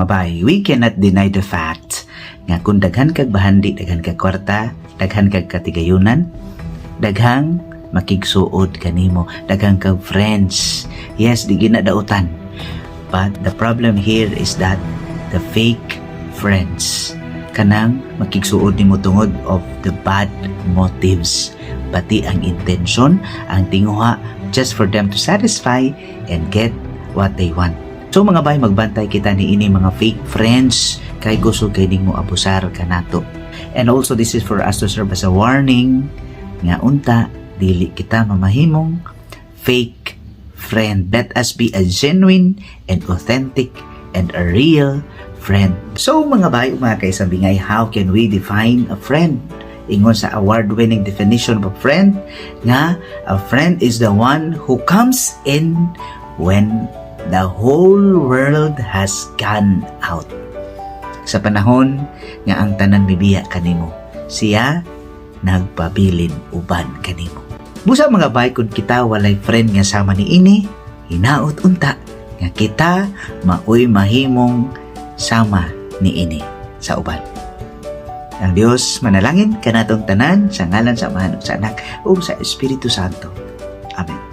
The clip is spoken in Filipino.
Mga bay, we cannot deny the fact nga kung daghan kag bahandi, daghan kag kwarta, daghan kag katigayunan, daghang makigsuod kanimo, daghang kag friends. Yes, di ginadautan. But the problem here is that the fake friends kanang makigsuod nimo tungod of the bad motives, pati ang intention, ang tinguha just for them to satisfy and get what they want. So mga bay, magbantay kita ni ini mga fake friends kay gusto kay ning mo abusar kanato. And also this is for us to serve as a warning nga unta dili kita mamahimong fake friend. Let us be a genuine and authentic and a real friend. So mga bay, mga kaisabingay, how can we define a friend? Ingon sa award-winning definition of a friend nga a friend is the one who comes in when the whole world has gone out. Sa panahon nga ang tanan mibiya kanimo, siya nagpabilin uban kanimo. Busa mga bay, kung kita walay friend nga sama ni ini, hinaot unta nga kita maoy mahimong sama ni ini sa uban. Ang Dios manalangin kanatong tanan sa ngalan sa Ama ug sa Anak ug sa Espiritu Santo. Amen.